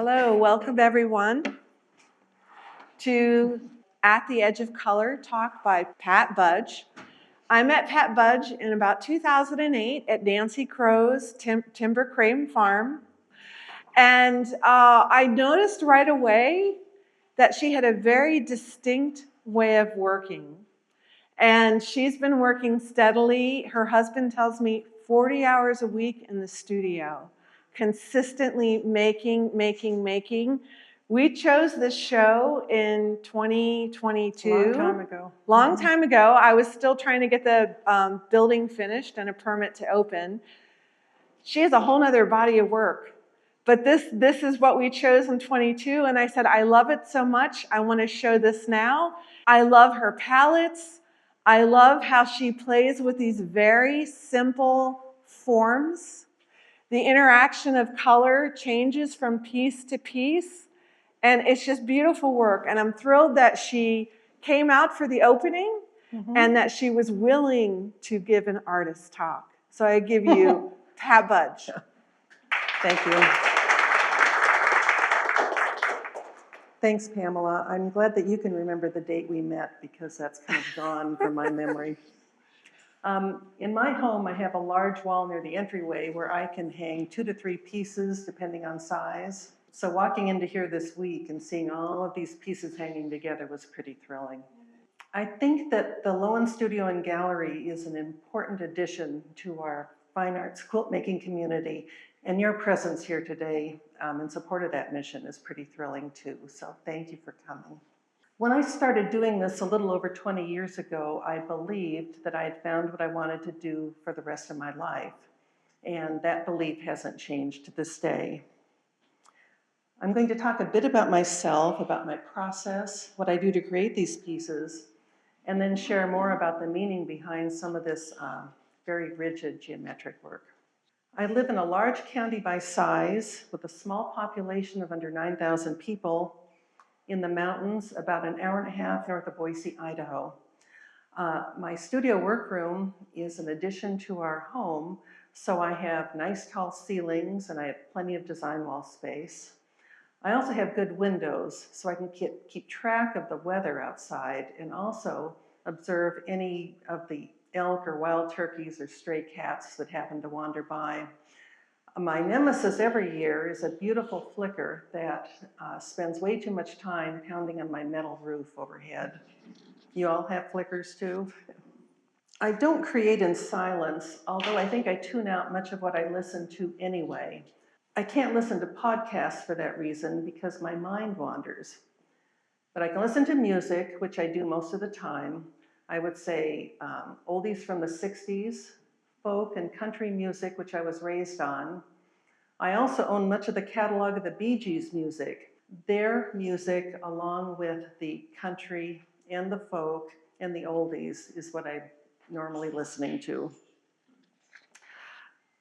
Hello, welcome everyone to At the Edge of Color talk by Pat Budge. I met Pat Budge in about 2008 at Nancy Crow's Timber Crane Farm. And I noticed right away that she had a very distinct way of working. And she's been working steadily. Her husband tells me 40 hours a week in the studio, consistently making. We chose this show in 2022. Long time ago. Long time ago. I was still trying to get the building finished and a permit to open. She has a whole nother body of work. But this is what we chose in 22, and I said, I love it so much, I want to show this now. I love her palettes. I love how she plays with these very simple forms. The interaction of color changes from piece to piece, and it's just beautiful work. And I'm thrilled that she came out for the opening and that she was willing to give an artist talk. So I give you Pat Budge. Thank you. Thanks, Pamela. I'm glad that you can remember the date we met because that's kind of gone from my memory. In my home, I have a large wall near the entryway where I can hang 2 to 3 pieces depending on size. So walking into here this week and seeing all of these pieces hanging together was pretty thrilling. I think that the Lowen Studio and Gallery is an important addition to our fine arts quilt making community, and your presence here today in support of that mission is pretty thrilling too, so thank you for coming. When I started doing this a little over 20 years ago, I believed that I had found what I wanted to do for the rest of my life, and that belief hasn't changed to this day. I'm going to talk a bit about myself, about my process, what I do to create these pieces, and then share more about the meaning behind some of this very rigid geometric work. I live in a large county by size with a small population of under 9,000 people in the mountains about an hour and a half north of Boise, Idaho. My studio workroom is an addition to our home, so I have nice tall ceilings and I have plenty of design wall space. I also have good windows so I can keep track of the weather outside and also observe any of the elk or wild turkeys or stray cats that happen to wander by. My nemesis every year is a beautiful flicker that spends way too much time pounding on my metal roof overhead. You all have flickers too? I don't create in silence, although I think I tune out much of what I listen to anyway. I can't listen to podcasts for that reason because my mind wanders. But I can listen to music, which I do most of the time. I would say oldies from the 60s, folk and country music, which I was raised on. I also own much of the catalog of the Bee Gees music. Their music, along with the country and the folk and the oldies, is what I'm normally listening to.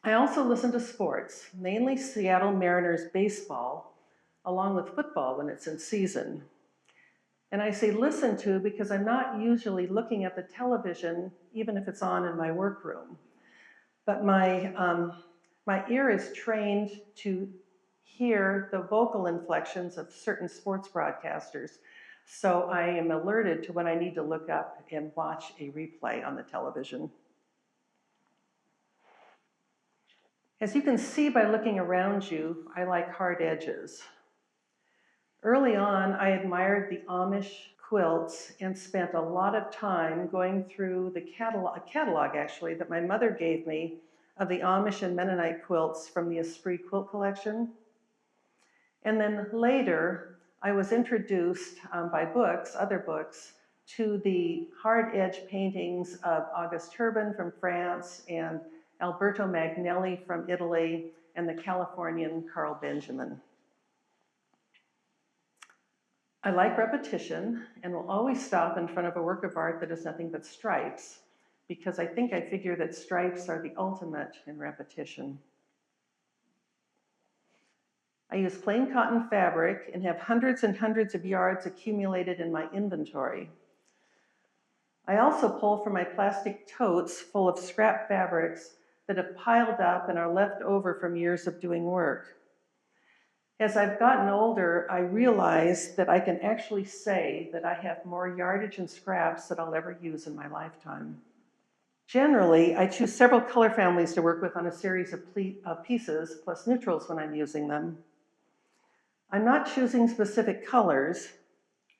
I also listen to sports, mainly Seattle Mariners baseball, along with football when it's in season. And I say listen to because I'm not usually looking at the television, even if it's on in my workroom. But my ear is trained to hear the vocal inflections of certain sports broadcasters. So I am alerted to when I need to look up and watch a replay on the television. As you can see by looking around you, I like hard edges. Early on, I admired the Amish quilts and spent a lot of time going through the catalog actually that my mother gave me of the Amish and Mennonite quilts from the Esprit quilt collection. And then later, I was introduced by other books, to the hard edge paintings of Auguste Turbin from France and Alberto Magnelli from Italy and the Californian Carl Benjamin. I like repetition and will always stop in front of a work of art that is nothing but stripes, because I figure that stripes are the ultimate in repetition. I use plain cotton fabric and have hundreds and hundreds of yards accumulated in my inventory. I also pull from my plastic totes full of scrap fabrics that have piled up and are left over from years of doing work. As I've gotten older, I realized that I can actually say that I have more yardage and scraps that I'll ever use in my lifetime. Generally, I choose several color families to work with on a series of pieces, plus neutrals when I'm using them. I'm not choosing specific colors.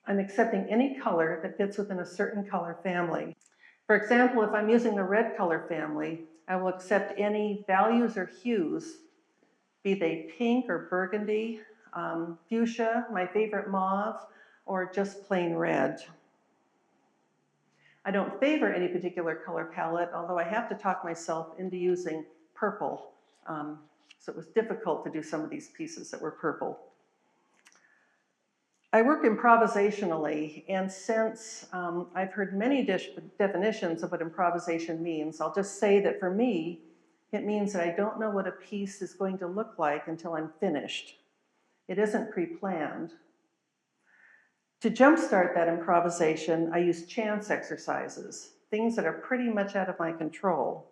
I'm accepting any color that fits within a certain color family. For example, if I'm using the red color family, I will accept any values or hues, be they pink or burgundy, fuchsia, my favorite mauve, or just plain red. I don't favor any particular color palette, although I have to talk myself into using purple. So it was difficult to do some of these pieces that were purple. I work improvisationally, and since I've heard many definitions of what improvisation means, I'll just say that for me, it means that I don't know what a piece is going to look like until I'm finished. It isn't pre-planned. To jumpstart that improvisation, I use chance exercises, things that are pretty much out of my control.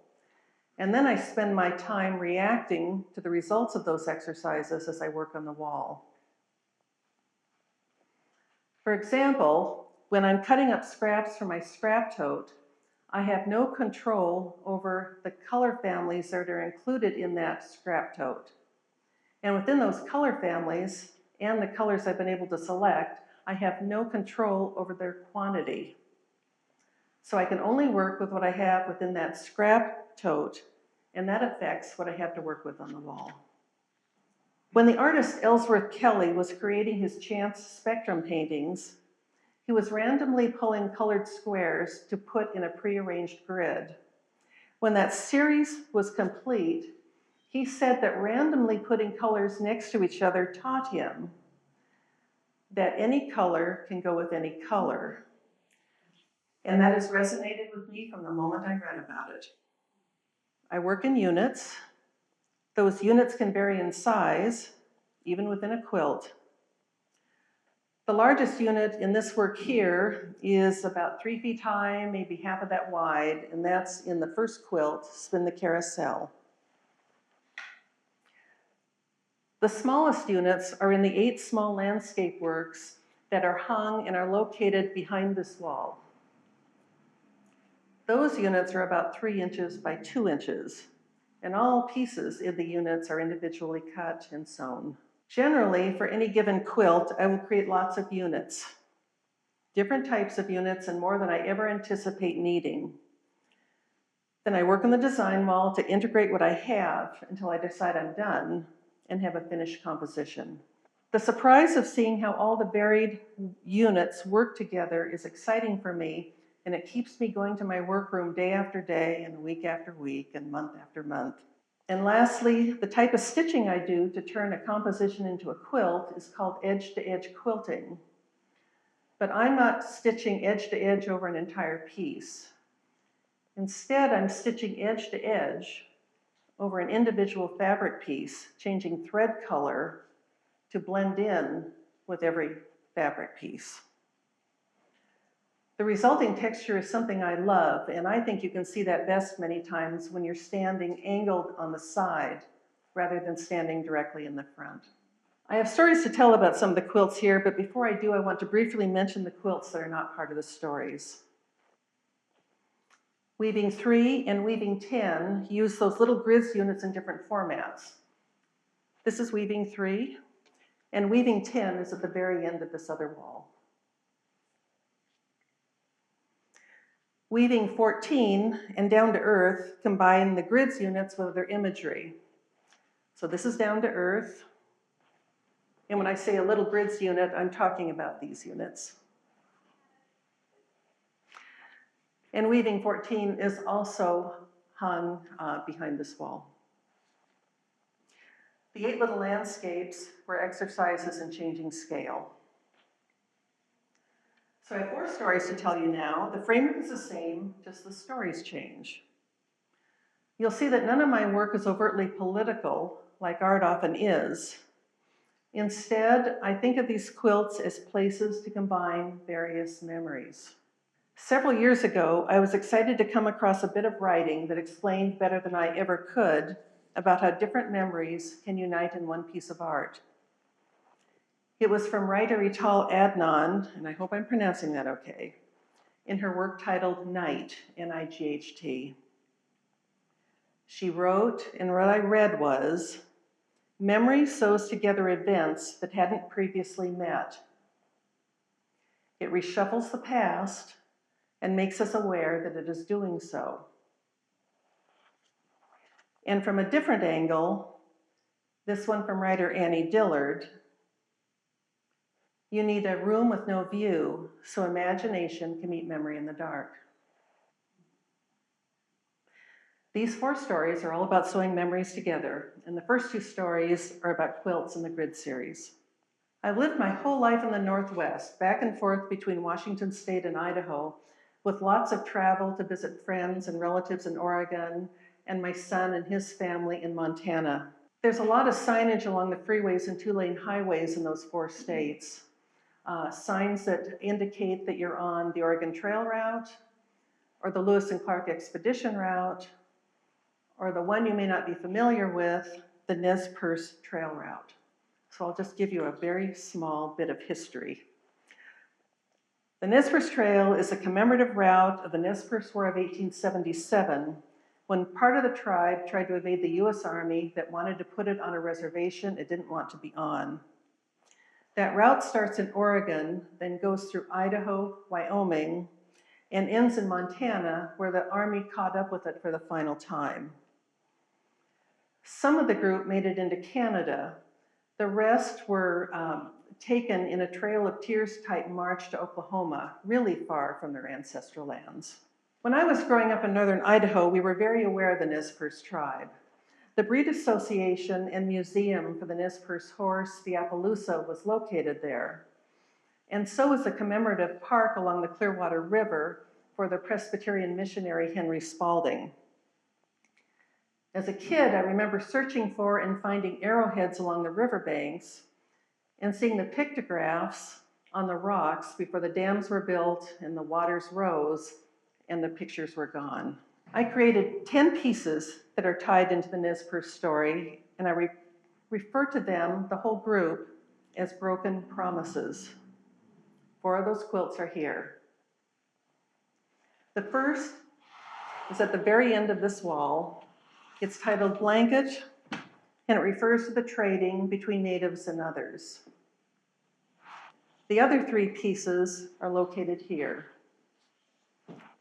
And then I spend my time reacting to the results of those exercises as I work on the wall. For example, when I'm cutting up scraps for my scrap tote, I have no control over the color families that are included in that scrap tote. And within those color families and the colors I've been able to select, I have no control over their quantity. So I can only work with what I have within that scrap tote, and that affects what I have to work with on the wall. When the artist Ellsworth Kelly was creating his chance spectrum paintings, he was randomly pulling colored squares to put in a prearranged grid. When that series was complete, he said that randomly putting colors next to each other taught him that any color can go with any color. And that has resonated with me from the moment I read about it. I work in units. Those units can vary in size, even within a quilt. The largest unit in this work here is about 3 feet high, maybe half of that wide, and that's in the first quilt, Spin the Carousel. The smallest units are in the 8 small landscape works that are hung and are located behind this wall. Those units are about 3 inches by 2 inches, and all pieces in the units are individually cut and sewn. Generally, for any given quilt, I will create lots of units, different types of units, and more than I ever anticipate needing. Then I work on the design wall to integrate what I have until I decide I'm done and have a finished composition. The surprise of seeing how all the varied units work together is exciting for me, and it keeps me going to my workroom day after day and week after week and month after month. And lastly, the type of stitching I do to turn a composition into a quilt is called edge-to-edge quilting. But I'm not stitching edge-to-edge over an entire piece. Instead, I'm stitching edge-to-edge over an individual fabric piece, changing thread color to blend in with every fabric piece. The resulting texture is something I love, and I think you can see that best many times when you're standing angled on the side rather than standing directly in the front. I have stories to tell about some of the quilts here, but before I do, I want to briefly mention the quilts that are not part of the stories. Weaving 3 and Weaving 10 use those little grids units in different formats. This is Weaving 3, and Weaving 10 is at the very end of this other wall. Weaving 14 and Down to Earth combine the grids units with their imagery. So this is Down to Earth. And when I say a little grids unit, I'm talking about these units. And Weaving 14 is also hung behind this wall. The 8 little landscapes were exercises in changing scale. So I have 4 stories to tell you now. The framework is the same, just the stories change. You'll see that none of my work is overtly political, like art often is. Instead, I think of these quilts as places to combine various memories. Several years ago, I was excited to come across a bit of writing that explained better than I ever could about how different memories can unite in one piece of art. It was from writer Ital Adnan, and I hope I'm pronouncing that okay, in her work titled Night, N-I-G-H-T. She wrote, and what I read was, memory sews together events that hadn't previously met. It reshuffles the past and makes us aware that it is doing so. And from a different angle, this one from writer Annie Dillard, you need a room with no view so imagination can meet memory in the dark. These 4 stories are all about sewing memories together, and the first 2 stories are about quilts in the Grid series. I've lived my whole life in the Northwest, back and forth between Washington State and Idaho, with lots of travel to visit friends and relatives in Oregon, and my son and his family in Montana. There's a lot of signage along the freeways and 2-lane highways in those 4 states. Signs that indicate that you're on the Oregon Trail route, or the Lewis and Clark Expedition route, or the one you may not be familiar with, the Nez Perce Trail route. So I'll just give you a very small bit of history. The Nez Perce Trail is a commemorative route of the Nez Perce War of 1877, when part of the tribe tried to evade the US Army that wanted to put it on a reservation it didn't want to be on. That route starts in Oregon, then goes through Idaho, Wyoming, and ends in Montana, where the Army caught up with it for the final time. Some of the group made it into Canada. The rest were taken in a Trail of Tears type march to Oklahoma, really far from their ancestral lands. When I was growing up in northern Idaho, we were very aware of the Nez Perce tribe. The Breed Association and Museum for the Nez Perce Horse, the Appaloosa, was located there. And so was the commemorative park along the Clearwater River for the Presbyterian missionary Henry Spalding. As a kid, I remember searching for and finding arrowheads along the riverbanks and seeing the pictographs on the rocks before the dams were built and the waters rose and the pictures were gone. I created 10 pieces that are tied into the Nez Perce story, and I refer to them, the whole group, as broken promises. 4 of those quilts are here. The first is at the very end of this wall. It's titled Blanket, and it refers to the trading between natives and others. The other 3 pieces are located here.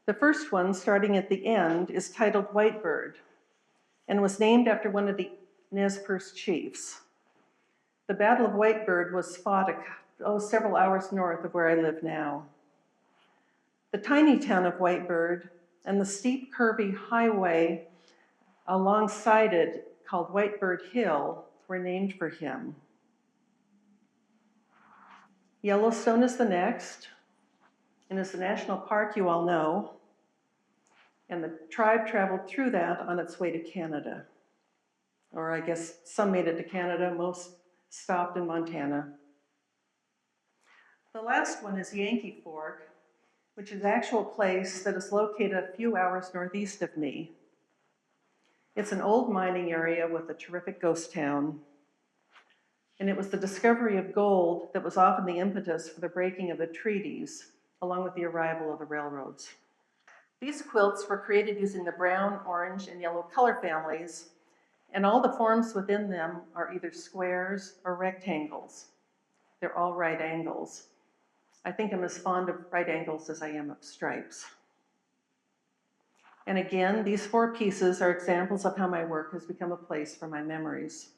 The first one, starting at the end, is titled Whitebird, and was named after one of the Nez Perce chiefs. The Battle of Whitebird was fought several hours north of where I live now. The tiny town of Whitebird and the steep, curvy highway alongside it, called Whitebird Hill, were named for him. Yellowstone is the next, and is the national park you all know, and the tribe traveled through that on its way to Canada. Or I guess some made it to Canada, most stopped in Montana. The last one is Yankee Fork, which is an actual place that is located a few hours northeast of me. It's an old mining area with a terrific ghost town. And it was the discovery of gold that was often the impetus for the breaking of the treaties, along with the arrival of the railroads. These quilts were created using the brown, orange, and yellow color families, and all the forms within them are either squares or rectangles. They're all right angles. I think I'm as fond of right angles as I am of stripes. And again, these 4 pieces are examples of how my work has become a place for my memories.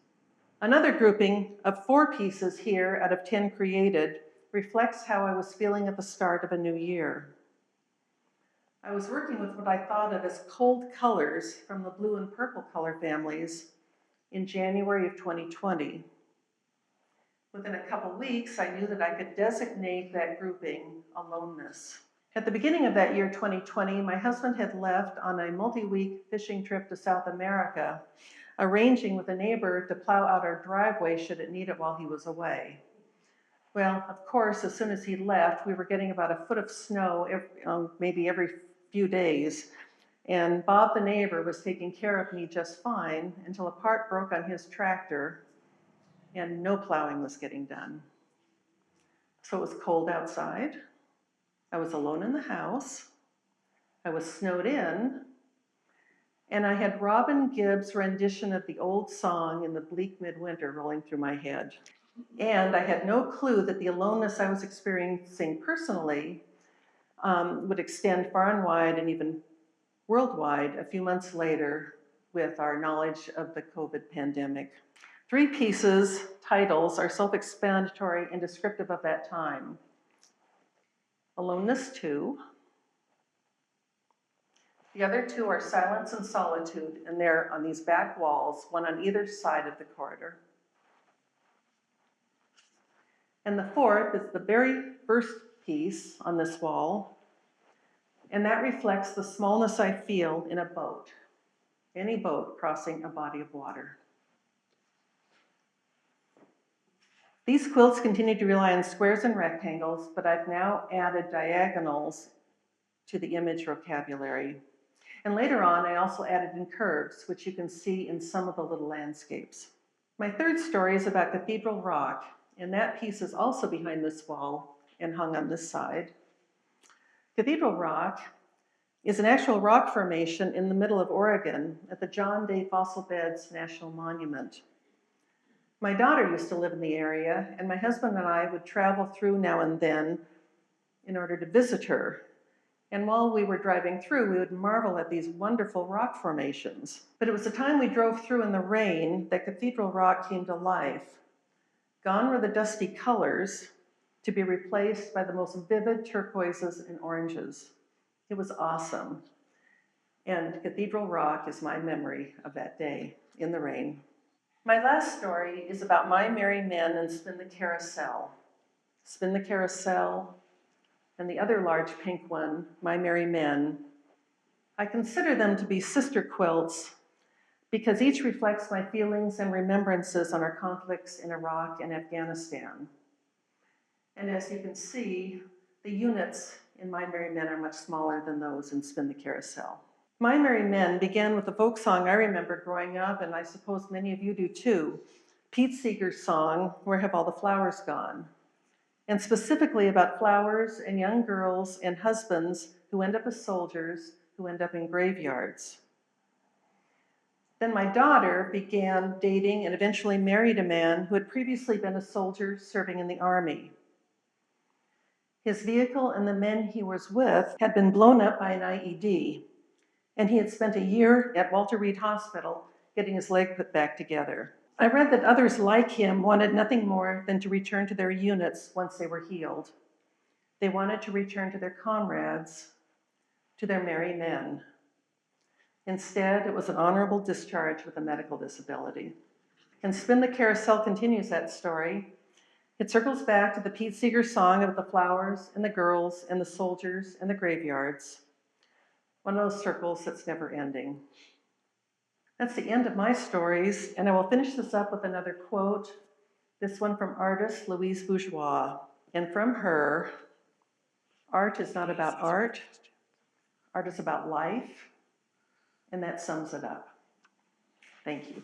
Another grouping of 4 pieces here out of 10 created reflects how I was feeling at the start of a new year. I was working with what I thought of as cold colors from the blue and purple color families in January of 2020. Within a couple weeks, I knew that I could designate that grouping aloneness. At the beginning of that year, 2020, my husband had left on a multi-week fishing trip to South America, arranging with a neighbor to plow out our driveway should it need it while he was away. Well, of course, as soon as he left, we were getting about a foot of snow maybe every few days. And Bob, the neighbor, was taking care of me just fine until a part broke on his tractor and no plowing was getting done. So it was cold outside. I was alone in the house. I was snowed in. And I had Robin Gibb's rendition of the old song In the Bleak Midwinter rolling through my head. And I had no clue that the aloneness I was experiencing personally would extend far and wide and even worldwide a few months later with our knowledge of the COVID pandemic. 3 pieces, titles, are self-explanatory and descriptive of that time. Aloneness 2. The other 2 are Silence and Solitude, and they're on these back walls, one on either side of the corridor. And the 4th is the very first piece on this wall, and that reflects the smallness I feel in a boat, any boat crossing a body of water. These quilts continue to rely on squares and rectangles, but I've now added diagonals to the image vocabulary. And later on, I also added in curves, which you can see in some of the little landscapes. My 3rd story is about Cathedral Rock, and that piece is also behind this wall and hung on this side. Cathedral Rock is an actual rock formation in the middle of Oregon at the John Day Fossil Beds National Monument. My daughter used to live in the area, and my husband and I would travel through now and then in order to visit her. And while we were driving through, we would marvel at these wonderful rock formations. But it was the time we drove through in the rain that Cathedral Rock came to life. Gone were the dusty colors, to be replaced by the most vivid turquoises and oranges. It was awesome. And Cathedral Rock is my memory of that day in the rain. My last story is about My Merry Men and Spin the Carousel. Spin the Carousel, and the other large pink one, My Merry Men. I consider them to be sister quilts because each reflects my feelings and remembrances on our conflicts in Iraq and Afghanistan. And as you can see, the units in My Merry Men are much smaller than those in Spin the Carousel. My Merry Men began with a folk song I remember growing up, and I suppose many of you do too, Pete Seeger's song, Where Have All the Flowers Gone? And specifically about flowers and young girls and husbands who end up as soldiers, who end up in graveyards. Then my daughter began dating and eventually married a man who had previously been a soldier serving in the army. His vehicle and the men he was with had been blown up by an IED, and he had spent a year at Walter Reed Hospital getting his leg put back together. I read that others like him wanted nothing more than to return to their units once they were healed. They wanted to return to their comrades, to their merry men. Instead, it was an honorable discharge with a medical disability. And Spin the Carousel continues that story. It circles back to the Pete Seeger song about the flowers and the girls and the soldiers and the graveyards. One of those circles that's never ending. That's the end of my stories, and I will finish this up with another quote, this one from artist Louise Bourgeois. And from her, art is not about art, art is about life, and that sums it up. Thank you.